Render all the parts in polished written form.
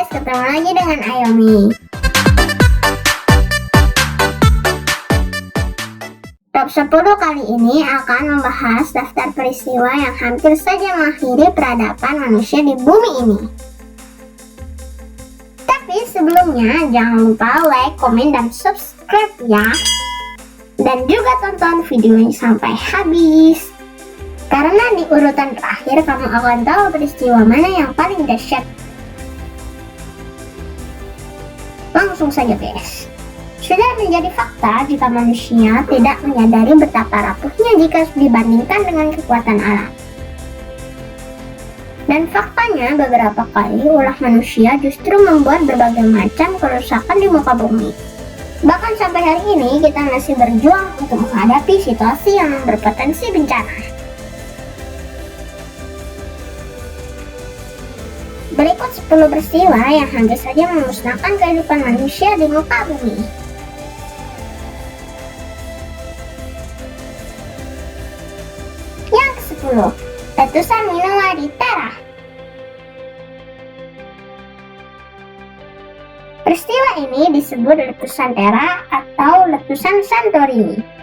guys, ketemu lagi dengan Ayomi. Top 10 kali ini akan membahas daftar peristiwa yang hampir saja mengakhiri peradaban manusia di bumi ini. Tapi sebelumnya jangan lupa like, komen, dan subscribe ya. Dan juga tonton videonya sampai habis. Karena di urutan terakhir kamu akan tahu peristiwa mana yang paling dahsyat. Langsung saja guys. Sudah menjadi fakta jika manusia tidak menyadari betapa rapuhnya jika dibandingkan dengan kekuatan alam. Dan faktanya beberapa kali ulah manusia justru membuat berbagai macam kerusakan di muka bumi. Bahkan sampai hari ini kita masih berjuang untuk menghadapi situasi yang berpotensi bencana. Berikut 10 peristiwa yang hampir saja memusnahkan kehidupan manusia di muka bumi. Yang ke-10, letusan Minoa di Terra. Peristiwa ini disebut letusan Terra atau letusan Santorini.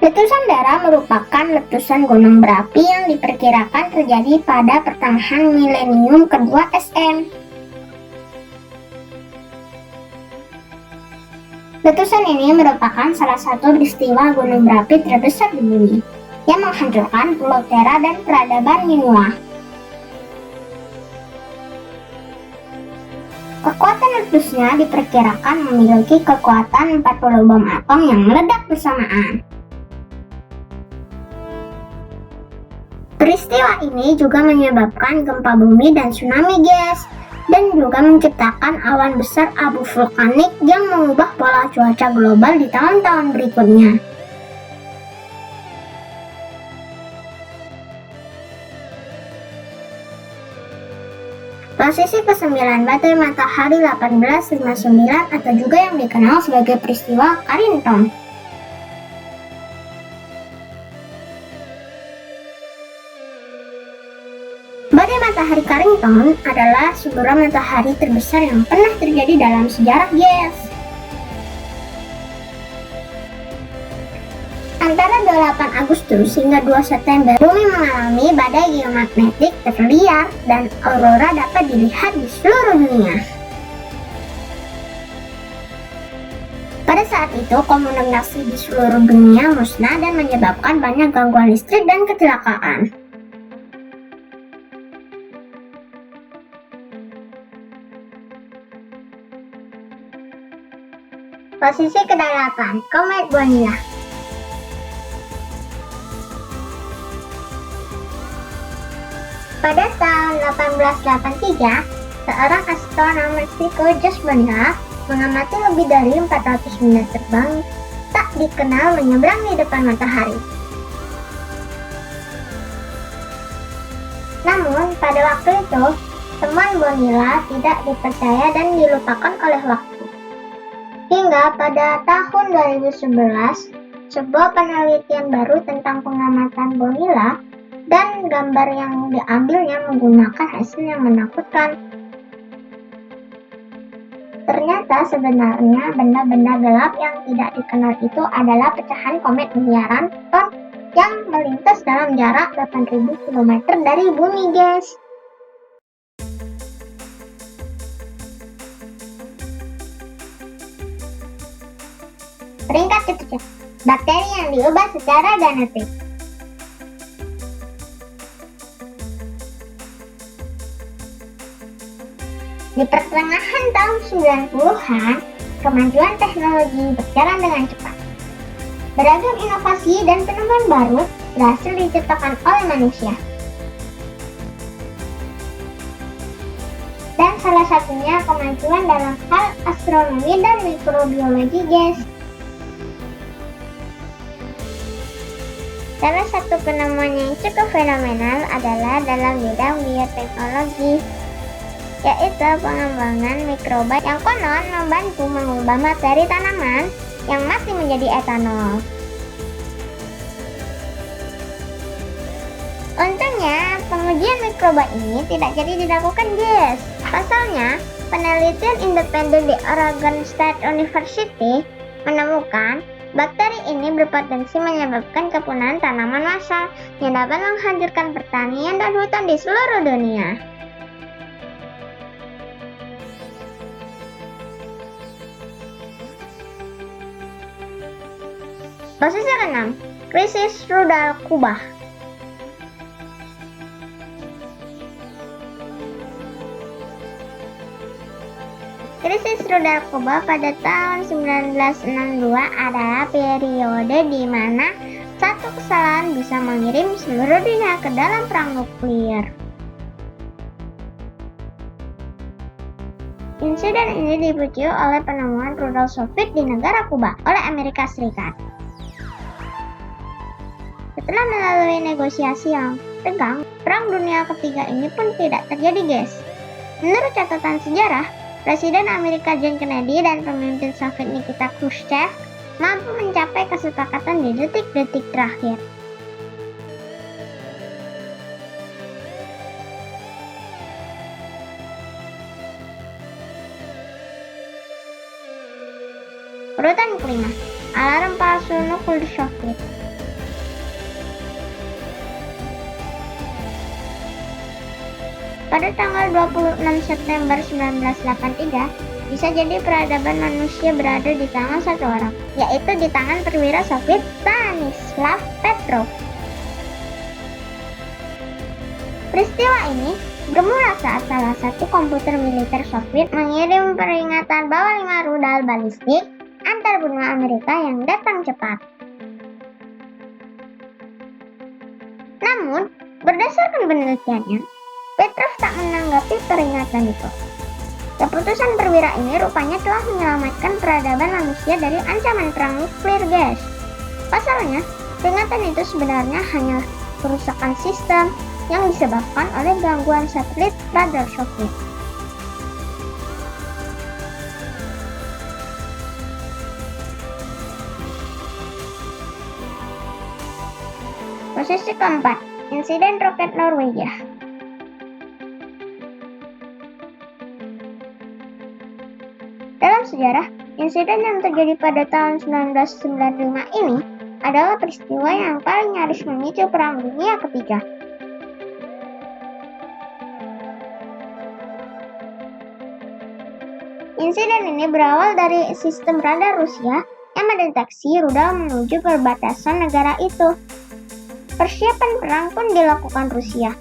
Letusan Terra merupakan letusan gunung berapi yang diperkirakan terjadi pada pertengahan milenium kedua SM. Letusan ini merupakan salah satu peristiwa gunung berapi terbesar di bumi yang menghancurkan Pulau Terra dan peradaban Minoa. Kekuatan letusnya diperkirakan memiliki kekuatan 40 bom atom yang meledak bersamaan. Peristiwa ini juga menyebabkan gempa bumi dan tsunami guys, dan juga menciptakan awan besar abu vulkanik yang mengubah pola cuaca global di tahun-tahun berikutnya. Posisi ke-9 badai matahari 1859 atau juga yang dikenal sebagai peristiwa Carrington. Badai matahari Carrington adalah semburan matahari terbesar yang pernah terjadi dalam sejarah guys. Antara 28 Agustus hingga 2 September, bumi mengalami badai geomagnetik terliar dan aurora dapat dilihat di seluruh dunia. Pada saat itu, komunikasi di seluruh dunia musnah dan menyebabkan banyak gangguan listrik dan kecelakaan. Posisi ke-8, komet Bonilla. Pada tahun 1883, seorang astronom Meksiko José Bonilla mengamati lebih dari 400 benda terbang tak dikenal menyeberang di depan matahari. Namun, pada waktu itu, temuan Bonilla tidak dipercaya dan dilupakan oleh waktu. Hingga pada tahun 2011, sebuah penelitian baru tentang pengamatan Bonilla dan gambar yang diambilnya menggunakan hasil yang menakutkan. Ternyata sebenarnya benda-benda gelap yang tidak dikenal itu adalah pecahan komet miliaran ton yang melintas dalam jarak 8.000 km dari bumi guys. Peringkat ke-7, bakteri yang diubah secara genetik. Di pertengahan tahun 90-an, kemajuan teknologi berjalan dengan cepat. Beragam inovasi dan penemuan baru berhasil diciptakan oleh manusia. Dan salah satunya kemajuan dalam hal astronomi dan mikrobiologi guys. Salah satu penemuan yang cukup fenomenal adalah dalam bidang bioteknologi, yaitu pengembangan mikroba yang konon membantu mengubah materi tanaman yang masih menjadi etanol. Untungnya, pengujian mikroba ini tidak jadi dilakukan guys. Pasalnya, penelitian independen di Oregon State University menemukan bakteri ini berpotensi menyebabkan kepunahan tanaman massal yang dapat menghancurkan pertanian dan hutan di seluruh dunia. Posisi ke-6, krisis rudal Kuba. Krisis rudal Kuba pada tahun 1962 adalah periode di mana satu kesalahan bisa mengirim seluruh dunia ke dalam perang nuklir. Insiden ini dipicu oleh penemuan rudal Soviet di negara Kuba oleh Amerika Serikat. Setelah melalui negosiasi yang tegang, Perang Dunia Ketiga ini pun tidak terjadi, guys. Menurut catatan sejarah, Presiden Amerika John Kennedy dan pemimpin Soviet Nikita Khrushchev mampu mencapai kesepakatan di detik-detik terakhir. Urutan kelima, alarm palsu nuklir Soviet. Pada tanggal 26 September 1983, bisa jadi peradaban manusia berada di tangan satu orang, yaitu di tangan perwira Soviet Stanislav Petrov. Peristiwa ini bermula saat salah satu komputer militer Soviet mengirim peringatan bahwa 5 rudal balistik antar benua Amerika yang datang cepat. Namun, berdasarkan penelitiannya, Petrov tak menanggapi peringatan itu. Keputusan perwira ini rupanya telah menyelamatkan peradaban manusia dari ancaman perang nuklir, guys. Pasalnya, peringatan itu sebenarnya hanya kerusakan sistem yang disebabkan oleh gangguan satelit radar Soviet. Posisi keempat, insiden roket Norwegia. Dalam sejarah, insiden yang terjadi pada tahun 1995 ini adalah peristiwa yang paling nyaris memicu Perang Dunia Ketiga. Insiden ini berawal dari sistem radar Rusia yang mendeteksi rudal menuju perbatasan negara itu. Persiapan perang pun dilakukan Rusia.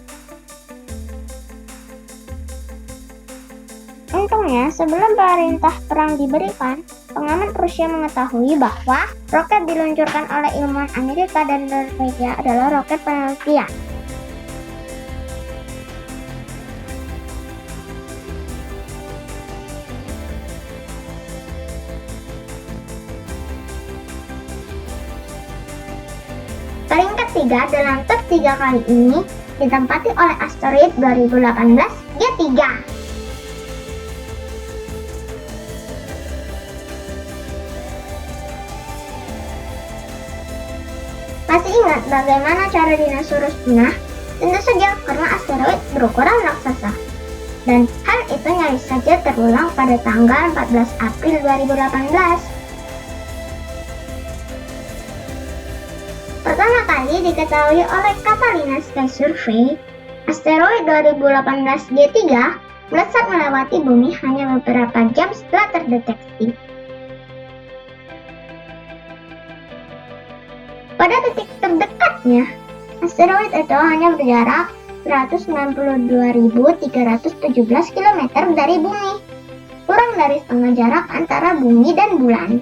Untungnya, sebelum perintah perang diberikan, pengamat Rusia mengetahui bahwa roket diluncurkan oleh ilmuwan Amerika dan Norwegia adalah roket penelitian. Peringkat 3 dalam top 3 kali ini ditempati oleh asteroid 2018 G3. Masih ingat bagaimana cara dinosaurus punah? Tentu saja karena asteroid berukuran raksasa. Dan hal itu nyaris saja terulang pada tanggal 14 April 2018. Pertama kali diketahui oleh Catalina Sky Survey, asteroid 2018 G3 melesat melewati bumi hanya beberapa jam setelah terdeteksi. Pada titik terdekatnya, asteroid itu hanya berjarak 192.317 km dari bumi, kurang dari setengah jarak antara bumi dan bulan.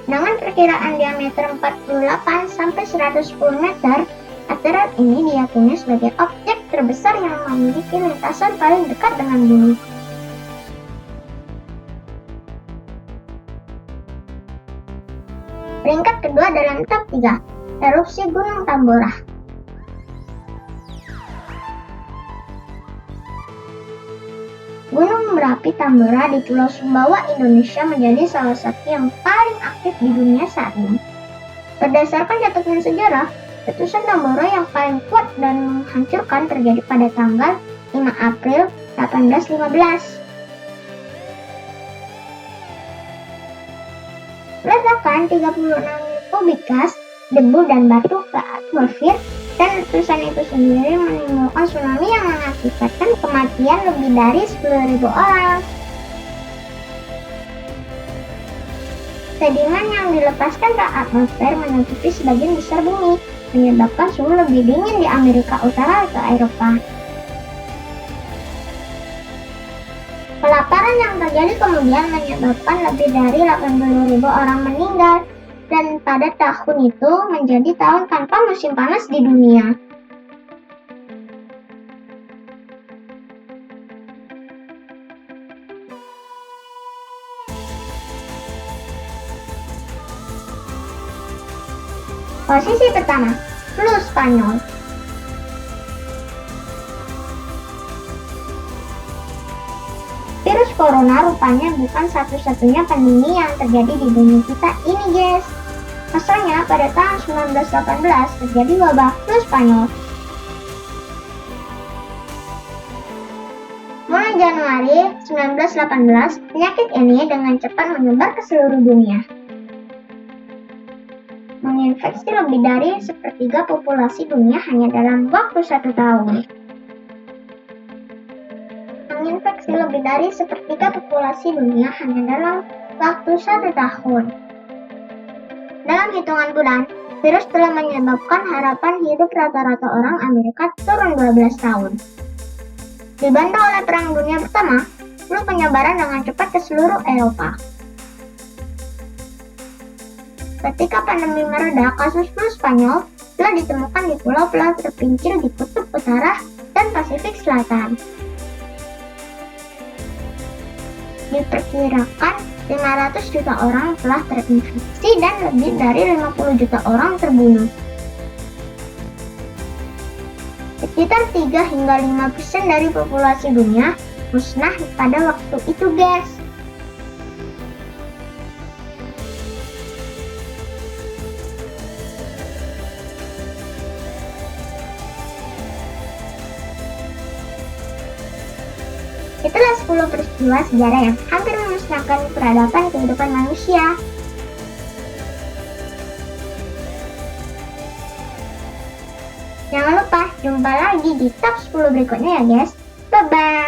Dengan perkiraan diameter 48-110 meter, asteroid ini diyakini sebagai objek terbesar yang memiliki lintasan paling dekat dengan bumi. Peringkat kedua dalam top 3, erupsi Gunung Tambora. Gunung berapi Tambora di Pulau Sumbawa, Indonesia menjadi salah satu yang paling aktif di dunia saat ini. Berdasarkan catatan sejarah, Letusan Tambora yang paling kuat dan menghancurkan terjadi pada tanggal 5 April 1815. Ledakan 36 kubik gas, debu dan batu ke atmosfer, dan letusan itu sendiri menimbulkan tsunami yang mengakibatkan kematian lebih dari 10.000 orang. Sedimen yang dilepaskan ke atmosfer menutupi sebagian besar bumi, menyebabkan suhu lebih dingin di Amerika Utara ke Eropa. Kelaparan yang terjadi kemudian menyebabkan lebih dari 80.000 orang meninggal, dan pada tahun itu menjadi tahun tanpa musim panas di dunia. Posisi pertama, flu Spanyol. Virus corona rupanya bukan satu-satunya pandemi yang terjadi di bumi kita ini, guys. Asalnya pada tahun 1918 terjadi wabah flu Spanyol. Mulai Januari 1918, penyakit ini dengan cepat menyebar ke seluruh dunia, menginfeksi lebih dari sepertiga populasi dunia hanya dalam waktu 1 tahun. Menginfeksi lebih dari sepertiga populasi dunia hanya dalam waktu 1 tahun. Dalam hitungan bulan, virus telah menyebabkan harapan hidup rata-rata orang Amerika turun 12 tahun. Dibantu oleh Perang Dunia Pertama, flu penyebaran dengan cepat ke seluruh Eropa. Ketika pandemi mereda, kasus flu Spanyol telah ditemukan di pulau-pulau terpencil di Kutub Utara dan Pasifik Selatan. Diperkirakan 500 juta orang telah terinfeksi dan lebih dari 50 juta orang terbunuh. Sekitar 3 hingga 5% dari populasi dunia musnah pada waktu itu, guys. Itulah 10 peristiwa sejarah yang hampir memusnahkan peradaban kehidupan manusia. Jangan lupa jumpa lagi di top 10 berikutnya ya guys. Bye-bye.